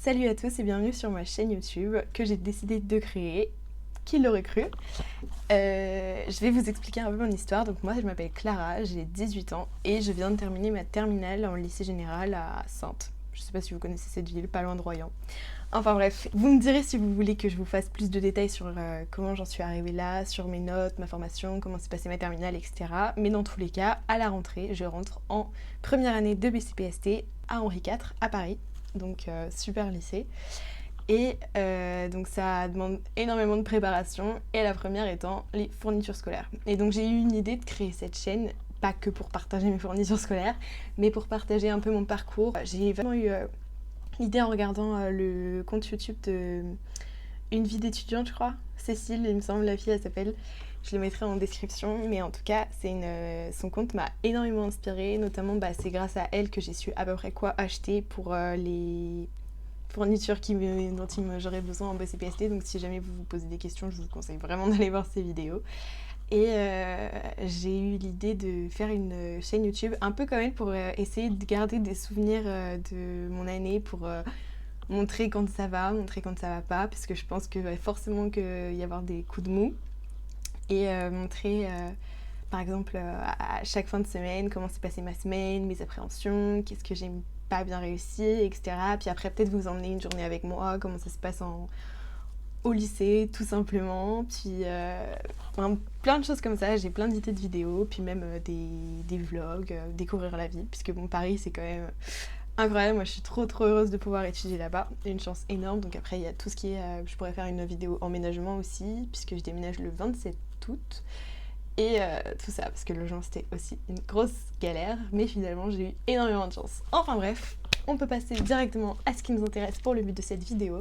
Salut à tous et bienvenue sur ma chaîne YouTube que j'ai décidé de créer. Qui l'aurait cru? Je vais vous expliquer un peu mon histoire. Donc moi je m'appelle Clara, j'ai 18 ans et je viens de terminer ma terminale en lycée général à Saintes. Je sais pas si vous connaissez cette ville, pas loin de Royan. Enfin bref, vous me direz si vous voulez que je vous fasse plus de détails sur comment j'en suis arrivée là, sur mes notes, ma formation, comment s'est passée ma terminale, etc. Mais dans tous les cas, à la rentrée, je rentre en première année de BCPST à Henri IV à Paris. Donc super lycée. Et donc ça demande énormément de préparation, et la première étant les fournitures scolaires. Et donc j'ai eu une idée de créer cette chaîne, pas que pour partager mes fournitures scolaires, mais pour partager un peu mon parcours. J'ai vraiment eu l'idée en regardant le compte YouTube de Une vie d'étudiante, je crois. Cécile, il me semble, la fille, elle s'appelle. Je le mettrai en description, mais en tout cas, son compte m'a énormément inspirée. Notamment, c'est grâce à elle que j'ai su à peu près quoi acheter pour les fournitures dont j'aurais besoin en BCPST. Donc si jamais vous vous posez des questions, je vous conseille vraiment d'aller voir ces vidéos. Et j'ai eu l'idée de faire une chaîne YouTube un peu comme elle pour essayer de garder des souvenirs de mon année, pour montrer quand ça va, montrer quand ça va pas, parce que je pense que va forcément qu'il y avoir des coups de mou. Et montrer par exemple à chaque fin de semaine comment s'est passée ma semaine, mes appréhensions, qu'est-ce que j'ai pas bien réussi, etc. Puis après peut-être vous emmener une journée avec moi, comment ça se passe au lycée tout simplement. Puis plein de choses comme ça, j'ai plein d'idées de vidéos, puis même des vlogs, découvrir la vie, puisque bon, Paris c'est quand même incroyable. Moi je suis trop heureuse de pouvoir étudier là-bas, une chance énorme. Donc après il y a tout ce qui est, je pourrais faire une vidéo emménagement aussi, puisque je déménage le 27 août. Et tout ça, parce que le logement c'était aussi une grosse galère, mais finalement j'ai eu énormément de chance. Enfin bref, on peut passer directement à ce qui nous intéresse pour le but de cette vidéo,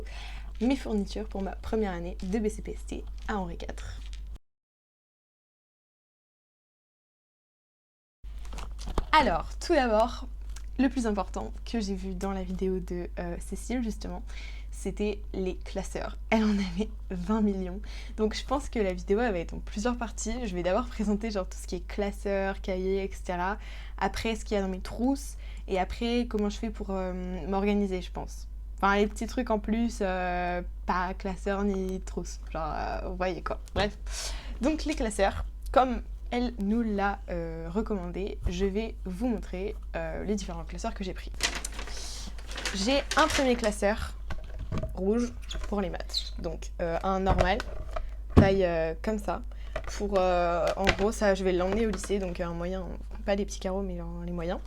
mes fournitures pour ma première année de BCPST à Henri IV. Alors, tout d'abord, le plus important que j'ai vu dans la vidéo de Cécile justement, c'était les classeurs. Elle en avait 20 millions. Donc je pense que la vidéo elle va être en plusieurs parties. Je vais d'abord présenter genre tout ce qui est classeurs, cahiers, etc. Après ce qu'il y a dans mes trousses. Et après comment je fais pour m'organiser, je pense. Enfin les petits trucs en plus, pas classeurs ni trousses. Genre vous voyez quoi. Bref. Donc les classeurs, comme elle nous l'a recommandé, je vais vous montrer les différents classeurs que j'ai pris. J'ai un premier classeur rouge pour les maths, donc un normal, taille comme ça. Pour, en gros, ça, je vais l'emmener au lycée, donc un moyen, pas des petits carreaux, mais les moyens.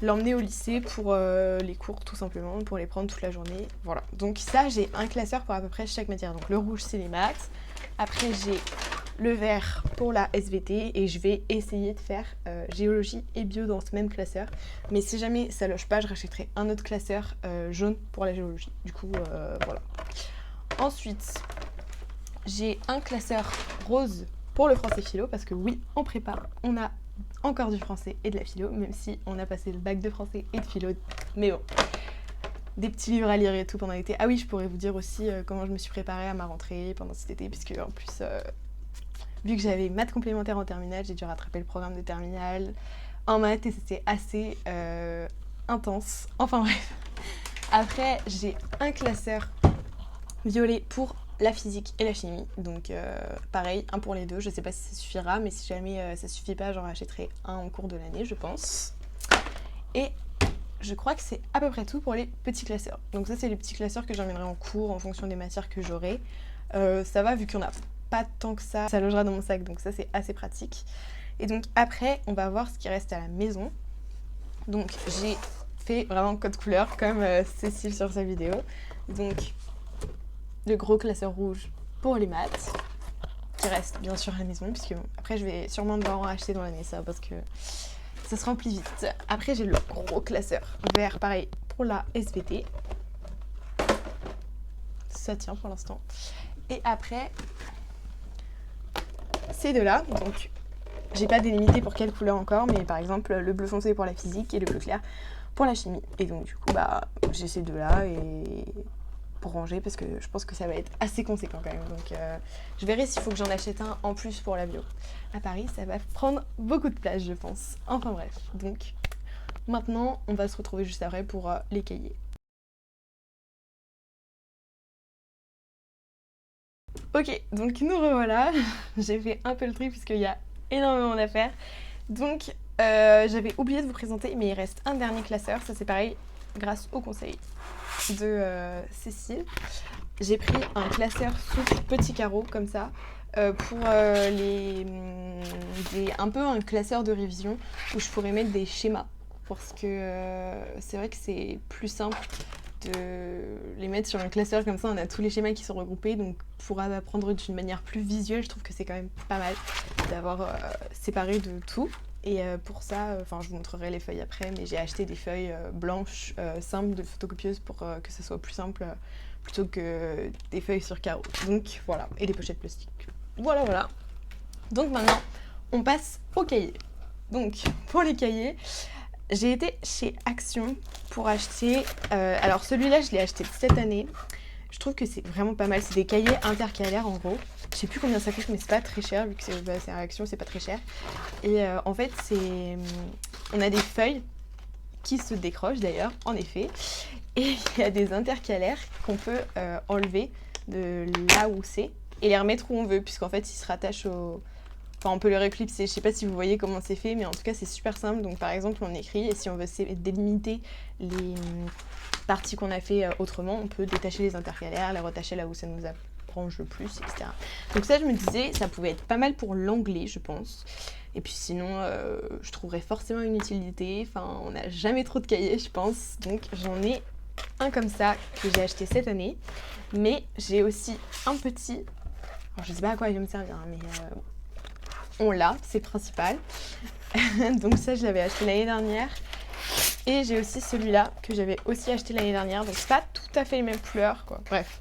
L'emmener au lycée pour les cours, tout simplement, pour les prendre toute la journée. Voilà, donc ça, j'ai un classeur pour à peu près chaque matière. Donc le rouge, c'est les maths. Après, j'ai le vert pour la SVT, et je vais essayer de faire géologie et bio dans ce même classeur. Mais si jamais ça loge pas, je rachèterai un autre classeur jaune pour la géologie. Du coup, voilà. Ensuite, j'ai un classeur rose pour le français philo, parce que oui, en prépa, on a encore du français et de la philo, même si on a passé le bac de français et de philo. Mais bon, des petits livres à lire et tout pendant l'été. Ah oui, je pourrais vous dire aussi comment je me suis préparée à ma rentrée pendant cet été, puisque en plus, vu que j'avais maths complémentaires en terminale, j'ai dû rattraper le programme de terminale en maths, et c'était assez intense. Enfin bref. Après, j'ai un classeur violet pour la physique et la chimie, donc pareil, un pour les deux. Je sais pas si ça suffira, mais si jamais ça suffit pas, j'en rachèterai un en cours de l'année, je pense. Et je crois que c'est à peu près tout pour les petits classeurs. Donc ça, c'est les petits classeurs que j'emmènerai en cours en fonction des matières que j'aurai. Ça va, vu qu'il n'y en a pas tant que ça logera dans mon sac, donc ça c'est assez pratique. Et donc après, on va voir ce qui reste à la maison. Donc j'ai fait vraiment code couleur, comme Cécile sur sa vidéo. Donc le gros classeur rouge pour les maths, qui reste bien sûr à la maison, puisque après je vais sûrement devoir en acheter dans l'année, ça, parce que ça se remplit vite. Après j'ai le gros classeur vert, pareil, pour la SVT. Ça tient pour l'instant. Et après, ces deux-là, donc j'ai pas délimité pour quelle couleur encore, mais par exemple le bleu foncé pour la physique et le bleu clair pour la chimie. Et donc du coup, j'ai ces deux-là et pour ranger, parce que je pense que ça va être assez conséquent quand même. Donc je verrai s'il faut que j'en achète un en plus pour la bio. À Paris, ça va prendre beaucoup de place, je pense. Enfin bref, donc maintenant, on va se retrouver juste après pour les cahiers. Ok, donc nous revoilà. J'ai fait un peu le tri puisqu'il y a énormément d'affaires. Donc j'avais oublié de vous présenter, mais il reste un dernier classeur. Ça c'est pareil, grâce au conseil de Cécile. J'ai pris un classeur sous petit carreau comme ça. Pour un peu un classeur de révision où je pourrais mettre des schémas parce que c'est vrai que c'est plus simple de les mettre sur un classeur comme ça, on a tous les schémas qui sont regroupés, donc pour apprendre d'une manière plus visuelle, je trouve que c'est quand même pas mal d'avoir séparé de tout. Et pour ça, je vous montrerai les feuilles après, mais j'ai acheté des feuilles blanches simples de photocopieuse pour que ça soit plus simple plutôt que des feuilles sur carreau. Donc voilà, et des pochettes plastiques. Voilà. Donc maintenant, on passe aux cahiers. Donc pour les cahiers, j'ai été chez Action pour acheter... alors celui-là, je l'ai acheté cette année. Je trouve que c'est vraiment pas mal. C'est des cahiers intercalaires en gros. Je sais plus combien ça coûte, mais c'est pas très cher vu que c'est à Action, c'est pas très cher. Et en fait, on a des feuilles qui se décrochent d'ailleurs, en effet. Et il y a des intercalaires qu'on peut enlever de là où c'est et les remettre où on veut, puisqu'en fait, ils se rattachent au... Enfin, on peut le réclipser, je sais pas si vous voyez comment c'est fait, mais en tout cas, c'est super simple. Donc, par exemple, on écrit, et si on veut délimiter les parties qu'on a fait autrement, on peut détacher les intercalaires, les retacher là où ça nous arrange le plus, etc. Donc ça, je me disais, ça pouvait être pas mal pour l'anglais, je pense. Et puis sinon, je trouverais forcément une utilité. Enfin, on n'a jamais trop de cahiers, je pense. Donc, j'en ai un comme ça que j'ai acheté cette année. Mais j'ai aussi un petit... Alors, je sais pas à quoi il va me servir, hein, mais... on l'a, c'est principal. Donc ça, je l'avais acheté l'année dernière. Et j'ai aussi celui-là que j'avais aussi acheté l'année dernière. Donc c'est pas tout à fait les mêmes couleurs, quoi. Bref.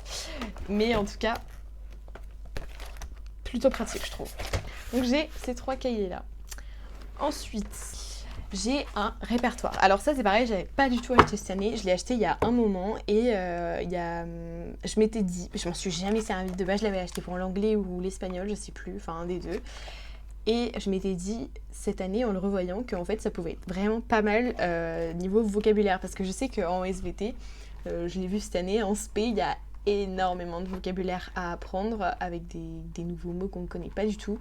Mais en tout cas, plutôt pratique, je trouve. Donc j'ai ces 3 cahiers-là. Ensuite, j'ai un répertoire. Alors ça, c'est pareil, j'avais pas du tout acheté cette année. Je l'ai acheté il y a un moment et je m'étais dit... Je m'en suis jamais servi. De base, je l'avais acheté pour l'anglais ou l'espagnol, je sais plus. Enfin, un des deux. Et je m'étais dit, cette année, en le revoyant, qu'en fait, ça pouvait être vraiment pas mal niveau vocabulaire. Parce que je sais qu'en SVT, je l'ai vu cette année, en SP, il y a énormément de vocabulaire à apprendre avec des nouveaux mots qu'on ne connaît pas du tout.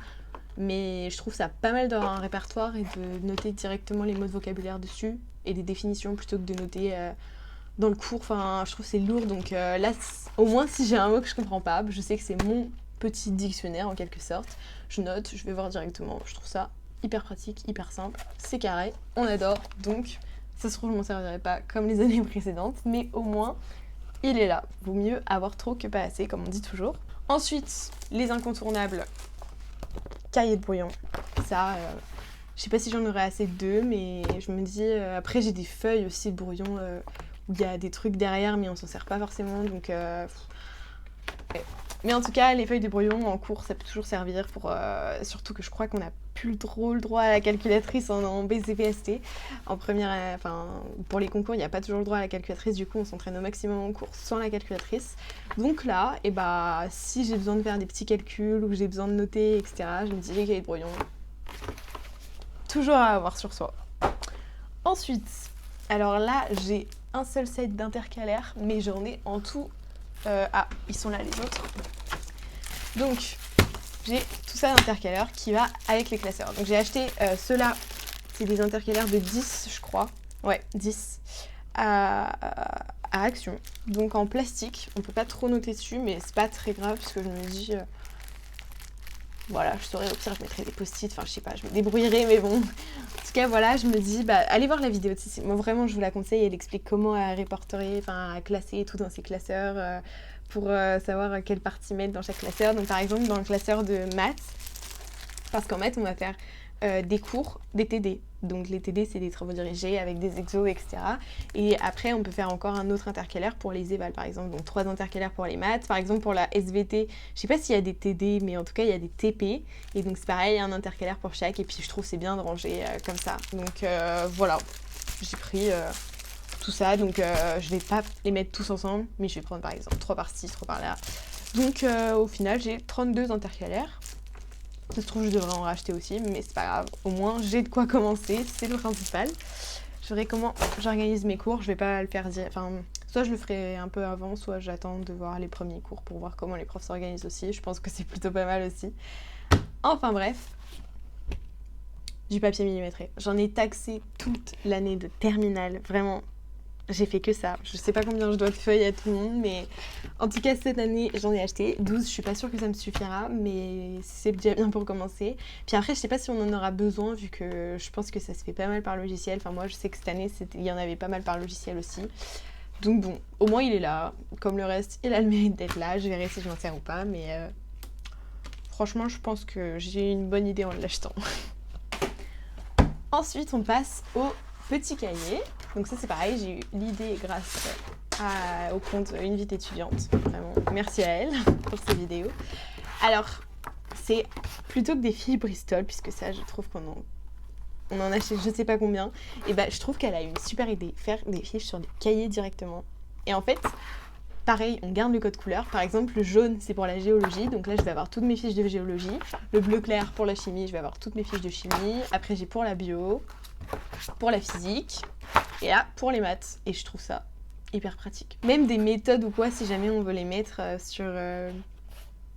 Mais je trouve ça pas mal d'avoir un répertoire et de noter directement les mots de vocabulaire dessus et des définitions plutôt que de noter dans le cours. Enfin, je trouve que c'est lourd. Donc là, au moins, si j'ai un mot que je comprends pas, je sais que c'est mon petit dictionnaire en quelque sorte. Je note, je vais voir directement. Je trouve ça hyper pratique, hyper simple. C'est carré, on adore. Donc, ça se trouve, je m'en servirai pas comme les années précédentes, mais au moins, il est là. Vaut mieux avoir trop que pas assez, comme on dit toujours. Ensuite, les incontournables. Cahier de brouillon. Ça, je sais pas si j'en aurai assez de deux, mais je me dis... après, j'ai des feuilles aussi de brouillon où il y a des trucs derrière, mais on s'en sert pas forcément, donc... Mais en tout cas, les feuilles de brouillon en cours, ça peut toujours servir pour... surtout que je crois qu'on n'a plus trop le droit à la calculatrice en BCPST. En première... pour les concours, il n'y a pas toujours le droit à la calculatrice. Du coup, on s'entraîne au maximum en cours sans la calculatrice. Donc là, si j'ai besoin de faire des petits calculs ou que j'ai besoin de noter, etc., je me dis les cahiers de brouillon, toujours à avoir sur soi. Ensuite, alors là, j'ai un seul set d'intercalaires, mais j'en ai en tout... ils sont là les autres. Donc, j'ai tout ça d'intercalaires qui va avec les classeurs. Donc, j'ai acheté ceux-là, c'est des intercalaires de 10, je crois. Ouais, 10 à Action. Donc, en plastique. On peut pas trop noter dessus, mais c'est pas très grave parce que je me dis... voilà, je saurais au pire, je mettrais des post-it. Enfin, je sais pas, je me débrouillerai, mais bon. En tout cas, voilà, je me dis, allez voir la vidéo de Cécile. Moi, vraiment, je vous la conseille. Elle explique comment répertorier, à classer tout dans ses classeurs pour savoir quelle partie mettre dans chaque classeur. Donc, par exemple, dans le classeur de maths, parce qu'en maths, on va faire des cours, des TD. Donc, les TD, c'est des travaux dirigés avec des exos, etc. Et après, on peut faire encore un autre intercalaire pour les évals, par exemple. Donc, 3 intercalaires pour les maths. Par exemple, pour la SVT, je sais pas s'il y a des TD, mais en tout cas, il y a des TP. Et donc, c'est pareil, un intercalaire pour chaque. Et puis, je trouve c'est bien de ranger comme ça. Donc, voilà. J'ai pris tout ça. Donc, je vais pas les mettre tous ensemble, mais je vais prendre, par exemple, 3 par-ci, 3 par-là. Donc, au final, j'ai 32 intercalaires. Ça se trouve, je devrais en racheter aussi, mais c'est pas grave. Au moins, j'ai de quoi commencer, c'est le principal. Je verrai comment j'organise mes cours. Je vais pas le faire... Soit je le ferai un peu avant, soit j'attends de voir les premiers cours pour voir comment les profs s'organisent aussi. Je pense que c'est plutôt pas mal aussi. Enfin bref, du papier millimétré. J'en ai taxé toute l'année de terminale, vraiment. J'ai fait que ça. Je sais pas combien je dois de feuilles à tout le monde, mais en tout cas cette année j'en ai acheté 12. Je suis pas sûre que ça me suffira, mais c'est déjà bien pour commencer. Puis après je sais pas si on en aura besoin vu que je pense que ça se fait pas mal par logiciel. Enfin moi je sais que cette année il y en avait pas mal par logiciel aussi. Donc bon, au moins il est là. Comme le reste, il a le mérite d'être là. Je verrai si je m'en sers ou pas, mais franchement je pense que j'ai une bonne idée en l'achetant. Ensuite on passe au petit cahier. Donc ça c'est pareil, j'ai eu l'idée grâce au compte Une Vie étudiante. Vraiment, merci à elle pour ces vidéos. Alors, c'est plutôt que des fiches Bristol, puisque ça je trouve qu'on en achète je sais pas combien, et bah je trouve qu'elle a une super idée, faire des fiches sur des cahiers directement. Et en fait, pareil, on garde le code couleur. Par exemple, le jaune, c'est pour la géologie. Donc là, je vais avoir toutes mes fiches de géologie. Le bleu clair, pour la chimie, je vais avoir toutes mes fiches de chimie. Après, j'ai pour la bio, pour la physique, et là, pour les maths. Et je trouve ça hyper pratique. Même des méthodes ou quoi, si jamais on veut les mettre sur...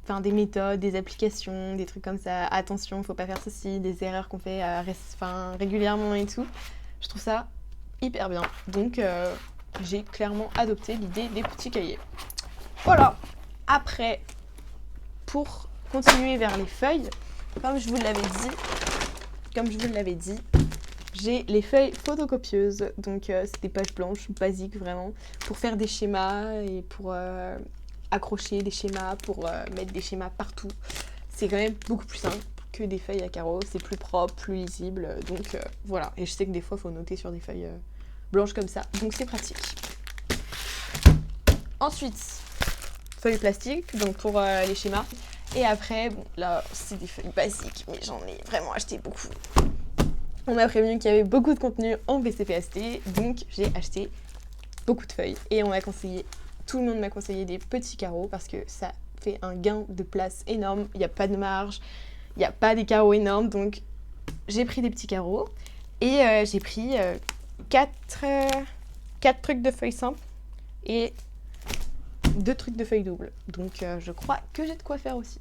Enfin, des méthodes, des applications, des trucs comme ça. Attention, faut pas faire ceci, des erreurs qu'on fait régulièrement et tout. Je trouve ça hyper bien. Donc... j'ai clairement adopté l'idée des petits cahiers. Voilà. Après, pour continuer vers les feuilles, comme je vous l'avais dit, j'ai les feuilles photocopieuses. Donc c'est des pages blanches basiques vraiment pour faire des schémas et pour accrocher des schémas, pour mettre des schémas partout. C'est quand même beaucoup plus simple que des feuilles à carreaux. C'est plus propre, plus lisible. Donc voilà. Et je sais que des fois, il faut noter sur des feuilles blanches comme ça, donc c'est pratique. Ensuite, feuilles plastiques, donc pour les schémas. Et après, bon, là, c'est des feuilles basiques, mais j'en ai vraiment acheté beaucoup. On m'a prévenu qu'il y avait beaucoup de contenu en BCPST, donc j'ai acheté beaucoup de feuilles. Et tout le monde m'a conseillé des petits carreaux, parce que ça fait un gain de place énorme. Il n'y a pas de marge, il n'y a pas des carreaux énormes, donc j'ai pris des petits carreaux. Et j'ai pris... 4 trucs de feuilles simples et 2 trucs de feuilles doubles. Donc je crois que j'ai de quoi faire aussi.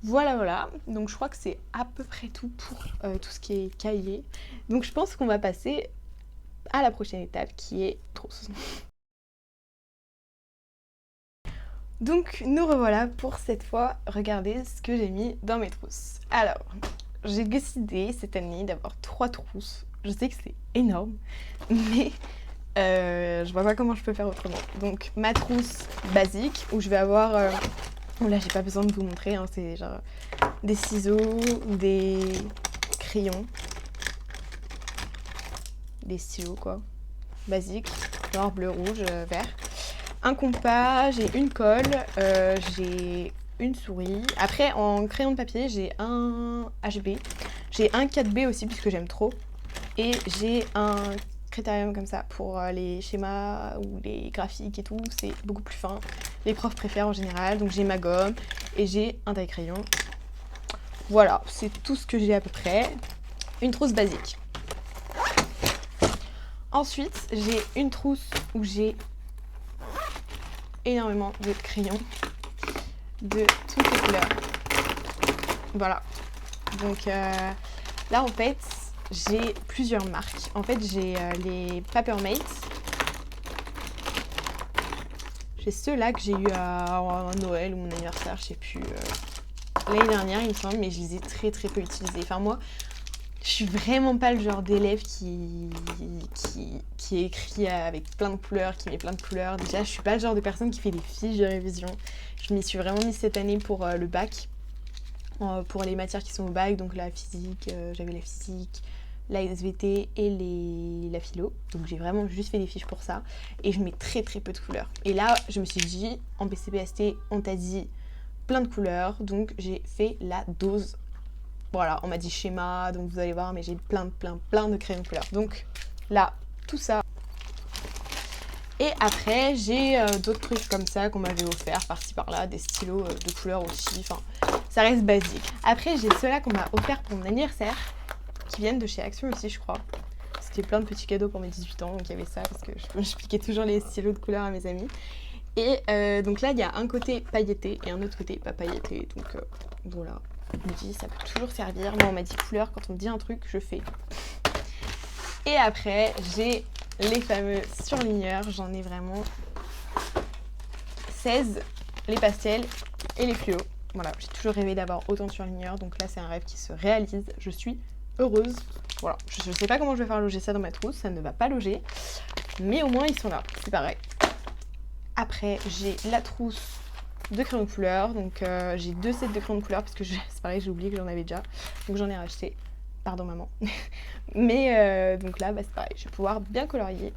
Voilà. Donc je crois que c'est à peu près tout pour tout ce qui est cahier. Donc je pense qu'on va passer à la prochaine étape qui est trousse. Donc nous revoilà pour cette fois regarder ce que j'ai mis dans mes trousses. Alors, j'ai décidé cette année d'avoir 3 trousses. Je sais que c'est énorme, mais je vois pas comment je peux faire autrement. Donc ma trousse basique où je vais avoir... là j'ai pas besoin de vous montrer, hein, c'est genre des ciseaux, des crayons, des stylos quoi, basique, noir, bleu, rouge, vert. Un compas, j'ai une colle, j'ai une souris. Après en crayon de papier j'ai un HB, j'ai un 4B aussi puisque j'aime trop. Et j'ai un critérium comme ça pour les schémas ou les graphiques et tout, c'est beaucoup plus fin. Les profs préfèrent en général, donc j'ai ma gomme et j'ai un taille-crayon. Voilà, c'est tout ce que j'ai à peu près. Une trousse basique. Ensuite, j'ai une trousse où j'ai énormément de crayons de toutes les couleurs. Voilà. Donc là en fait... j'ai plusieurs marques. En fait, j'ai les Papermate. J'ai ceux-là que j'ai eu à Noël ou mon anniversaire, je sais plus. L'année dernière, il me semble, mais je les ai très peu utilisés. Enfin, moi, je suis vraiment pas le genre d'élève qui écrit avec plein de couleurs, qui met plein de couleurs. Déjà, je suis pas le genre de personne qui fait des fiches de révision. Je m'y suis vraiment mise cette année pour le bac. Pour les matières qui sont au bac, donc la physique, j'avais la physique, la SVT et la philo. Donc j'ai vraiment juste fait des fiches pour ça. Et je mets très peu de couleurs. Et là, je me suis dit, en BCPST, on t'a dit plein de couleurs. Donc j'ai fait la dose. Voilà, on m'a dit schéma, donc vous allez voir, mais j'ai plein de crayons de couleurs. Donc là, tout ça. Et après, j'ai d'autres trucs comme ça qu'on m'avait offert par-ci par-là, des stylos de couleurs aussi, enfin, ça reste basique. Après, j'ai ceux-là qu'on m'a offert pour mon anniversaire, qui viennent de chez Action aussi, je crois. Parce acheté plein de petits cadeaux pour mes 18 ans, donc il y avait ça parce que je piquais toujours les stylos de couleur à mes amis. Et donc là, il y a un côté pailleté et un autre côté pas pailleté, donc voilà. Je me dis, ça peut toujours servir. Moi, on m'a dit couleur, quand on me dit un truc, je fais. Et après, j'ai les fameux surligneurs, j'en ai vraiment 16, les pastels et les fluos. Voilà, j'ai toujours rêvé d'avoir autant de surligneurs, donc là c'est un rêve qui se réalise, je suis heureuse. Voilà, je sais pas comment je vais faire loger ça dans ma trousse, ça ne va pas loger, mais au moins ils sont là, c'est pareil. Après, j'ai la trousse de crayons de couleur, donc j'ai 2 sets de crayons de couleur parce que c'est pareil, j'ai oublié que j'en avais déjà, donc j'en ai racheté. Pardon maman. Mais donc là, c'est pareil, je vais pouvoir bien colorier.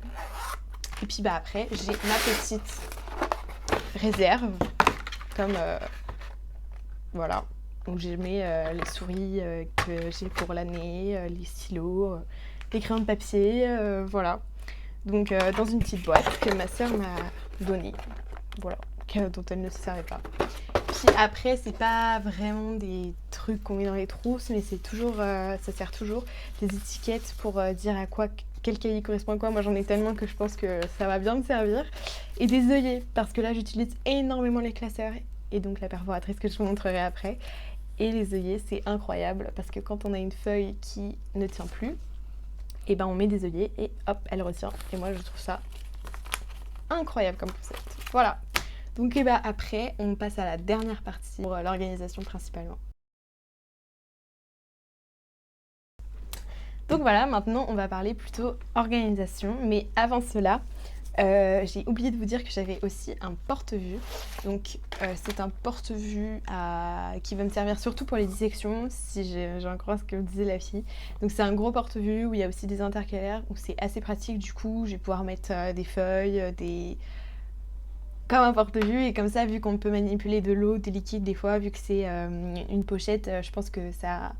Et puis après, j'ai ma petite réserve, comme voilà, où j'ai mis les souris que j'ai pour l'année, les stylos, les crayons de papier, voilà. Donc dans une petite boîte que ma soeur m'a donnée, voilà, dont elle ne se servait pas. Puis après, c'est pas vraiment des trucs qu'on met dans les trousses, mais c'est toujours, ça sert toujours des étiquettes pour dire à quoi, quel cahier correspond à quoi. Moi, j'en ai tellement que je pense que ça va bien me servir. Et des œillets, parce que là, j'utilise énormément les classeurs et donc la perforatrice que je vous montrerai après. Et les œillets, c'est incroyable parce que quand on a une feuille qui ne tient plus, et ben on met des œillets et hop, elle retient. Et moi, je trouve ça incroyable comme concept. Voilà. Donc et bah après, on passe à la dernière partie pour l'organisation principalement. Donc voilà, maintenant on va parler plutôt organisation, mais avant cela, j'ai oublié de vous dire que j'avais aussi un porte-vue. Donc c'est un porte-vue qui va me servir surtout pour les dissections, si j'en crois ce que disait la fille. Donc c'est un gros porte-vue où il y a aussi des intercalaires, où c'est assez pratique du coup, je vais pouvoir mettre des feuilles, comme un porte-vue, et comme ça, vu qu'on peut manipuler de l'eau, des liquides des fois, vu que c'est une pochette, je pense que ça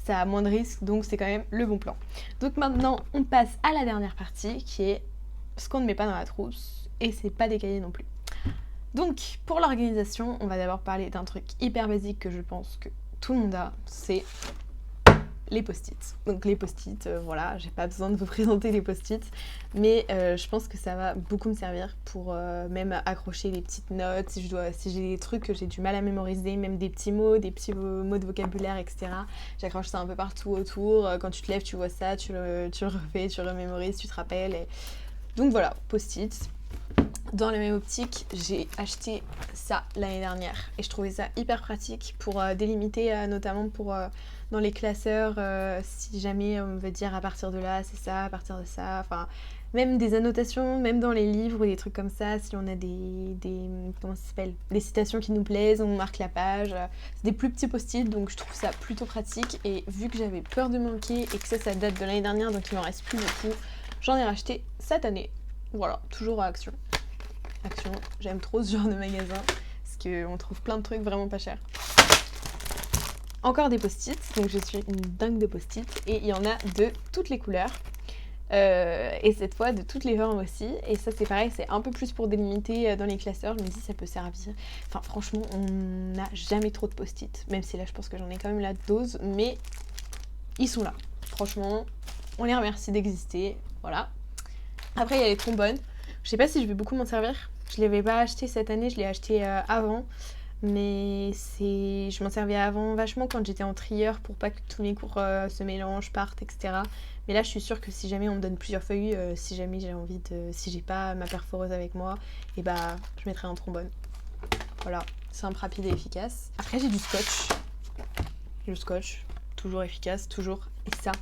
a moins de risques, donc c'est quand même le bon plan. Donc maintenant, on passe à la dernière partie, qui est ce qu'on ne met pas dans la trousse, et c'est pas des cahiers non plus. Donc, pour l'organisation, on va d'abord parler d'un truc hyper basique que je pense que tout le monde a, c'est les post-it. Donc les post-it, voilà, j'ai pas besoin de vous présenter les post-it, mais je pense que ça va beaucoup me servir pour même accrocher les petites notes, si j'ai des trucs que j'ai du mal à mémoriser, même des petits mots de vocabulaire, etc. J'accroche ça un peu partout autour, quand tu te lèves, tu vois ça, tu le refais, tu remémorises, tu te rappelles. Donc voilà, post-it. Dans la même optique, j'ai acheté ça l'année dernière et je trouvais ça hyper pratique pour délimiter, notamment pour dans les classeurs, si jamais on veut dire à partir de là, c'est ça, à partir de ça, enfin même des annotations, même dans les livres ou des trucs comme ça, si on a comment ça s'appelle, des citations qui nous plaisent, on marque la page, c'est des plus petits post-it, donc je trouve ça plutôt pratique. Et vu que j'avais peur de manquer et que ça date de l'année dernière, donc il m'en reste plus beaucoup, j'en ai racheté cette année. Voilà, toujours à Action. Action, j'aime trop ce genre de magasin parce qu'on trouve plein de trucs vraiment pas chers. Encore des post-it, donc je suis une dingue de post-it et il y en a de toutes les couleurs et cette fois de toutes les formes aussi. Et ça c'est pareil, c'est un peu plus pour délimiter dans les classeurs, je me dis ça peut servir. Enfin franchement, on n'a jamais trop de post-it, même si là je pense que j'en ai quand même la dose, mais ils sont là. Franchement, on les remercie d'exister, voilà. Après il y a les trombones. Je sais pas si je vais beaucoup m'en servir. Je ne l'avais pas acheté cette année, je l'ai acheté avant. Mais je m'en servais avant vachement quand j'étais en trieur pour pas que tous mes cours se mélangent, partent, etc. Mais là, je suis sûre que si jamais on me donne plusieurs feuilles, si jamais j'ai envie si j'ai pas ma perforeuse avec moi, et bah je mettrai un trombone. Voilà, simple, rapide et efficace. Après, j'ai du scotch. Le scotch, toujours efficace, toujours. Et ça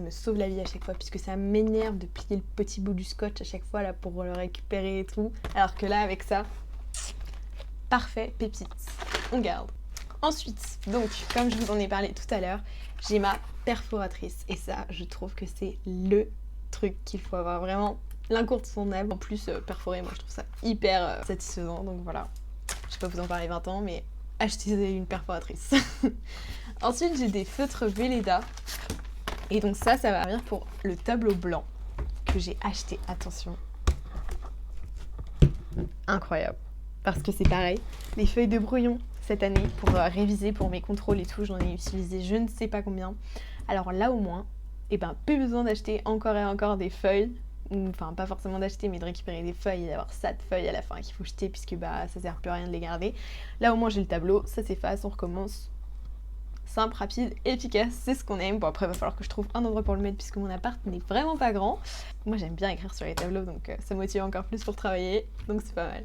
me sauve la vie à chaque fois, puisque ça m'énerve de plier le petit bout du scotch à chaque fois là pour le récupérer et tout. Alors que là, avec ça, parfait, pépite, on garde. Ensuite, donc, comme je vous en ai parlé tout à l'heure, j'ai ma perforatrice. Et ça, je trouve que c'est le truc qu'il faut avoir, vraiment l'incontournable. En plus, perforer, moi je trouve ça hyper satisfaisant, donc voilà. Je sais pas vous en parler 20 ans, mais achetez une perforatrice. Ensuite, j'ai des feutres Velleda. Et donc ça va servir pour le tableau blanc que j'ai acheté, attention. Incroyable. Parce que c'est pareil, les feuilles de brouillon cette année pour réviser pour mes contrôles et tout, j'en ai utilisé je ne sais pas combien. Alors là au moins, et ben plus besoin d'acheter encore et encore des feuilles. Enfin pas forcément d'acheter mais de récupérer des feuilles et d'avoir ça de feuilles à la fin qu'il faut jeter puisque bah ça sert plus à rien de les garder. Là au moins j'ai le tableau, ça s'efface, on recommence. Simple, rapide, efficace, c'est ce qu'on aime. Bon après il va falloir que je trouve un endroit pour le mettre puisque mon appart n'est vraiment pas grand. Moi j'aime bien écrire sur les tableaux donc ça motive encore plus pour travailler, donc c'est pas mal.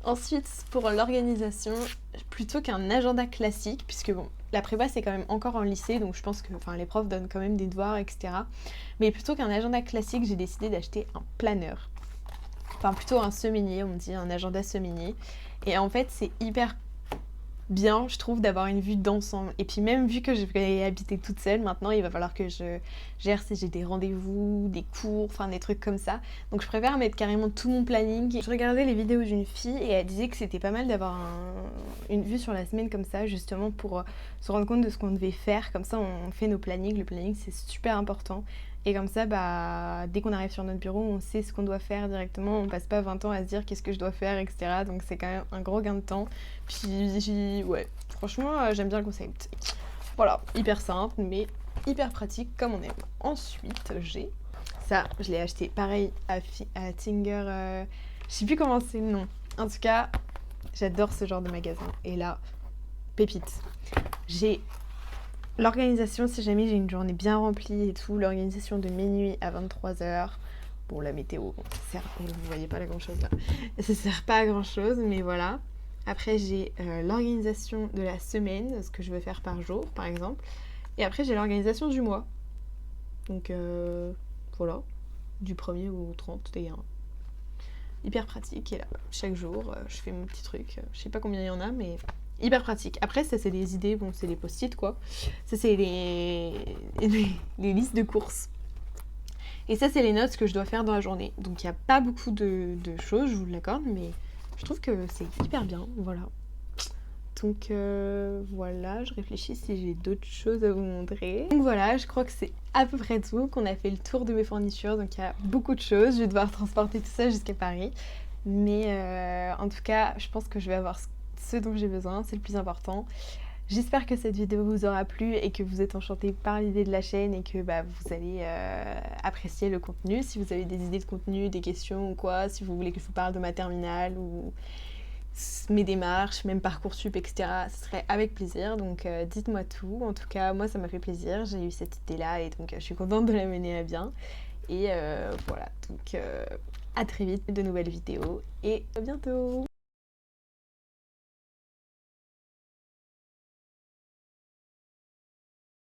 Ensuite, pour l'organisation, plutôt qu'un agenda classique, puisque bon, la prépa c'est quand même encore en lycée, donc je pense que les profs donnent quand même des devoirs, etc. Mais plutôt qu'un agenda classique, j'ai décidé d'acheter un planeur. Enfin, plutôt un semainier, on me dit un agenda semainier. Et en fait, c'est hyper bien, je trouve, d'avoir une vue d'ensemble. Et puis même vu que je vais habiter toute seule, maintenant il va falloir que je gère si j'ai des rendez-vous, des cours, enfin des trucs comme ça. Donc je préfère mettre carrément tout mon planning. Je regardais les vidéos d'une fille et elle disait que c'était pas mal d'avoir une vue sur la semaine comme ça, justement pour se rendre compte de ce qu'on devait faire. Comme ça on fait nos plannings, le planning c'est super important. Et comme ça, bah, dès qu'on arrive sur notre bureau, on sait ce qu'on doit faire directement. On passe pas 20 ans à se dire qu'est-ce que je dois faire, etc. Donc c'est quand même un gros gain de temps. Puis, ouais, franchement, j'aime bien le concept. Voilà, hyper simple, mais hyper pratique comme on aime. Ensuite, j'ai ça, je l'ai acheté pareil à Tinger. Je sais plus comment c'est le nom. En tout cas, j'adore ce genre de magasin. Et là, pépite. J'ai l'organisation, si jamais j'ai une journée bien remplie et tout, l'organisation de minuit à 23h. Bon, la météo, bon, ça sert, vous voyez pas la grand chose là. Ça sert pas à grand chose, mais voilà. Après, j'ai l'organisation de la semaine, ce que je veux faire par jour, par exemple. Et après, j'ai l'organisation du mois. Donc, voilà. Du 1er au 31. Hyper pratique. Et là, chaque jour, je fais mon petit truc. Je sais pas combien il y en a, mais hyper pratique. Après, ça, c'est des idées. Bon, c'est les post-it, quoi. Ça, c'est les listes de courses. Et ça, c'est les notes que je dois faire dans la journée. Donc, il n'y a pas beaucoup de choses, je vous l'accorde, mais je trouve que c'est hyper bien. Voilà. Donc, voilà, je réfléchis si j'ai d'autres choses à vous montrer. Donc voilà, je crois que c'est à peu près tout, qu'on a fait le tour de mes fournitures. Donc, il y a beaucoup de choses. Je vais devoir transporter tout ça jusqu'à Paris. Mais en tout cas, je pense que je vais avoir ce dont j'ai besoin. C'est le plus important. J'espère que cette vidéo vous aura plu et que vous êtes enchantés par l'idée de la chaîne et que vous allez apprécier le contenu. Si vous avez des idées de contenu, des questions ou quoi, si vous voulez que je vous parle de ma terminale ou mes démarches, même Parcoursup, etc., ce serait avec plaisir. Donc dites-moi tout. En tout cas, moi ça m'a fait plaisir. J'ai eu cette idée-là et donc je suis contente de la mener à bien. Et voilà, donc à très vite, de nouvelles vidéos et à bientôt.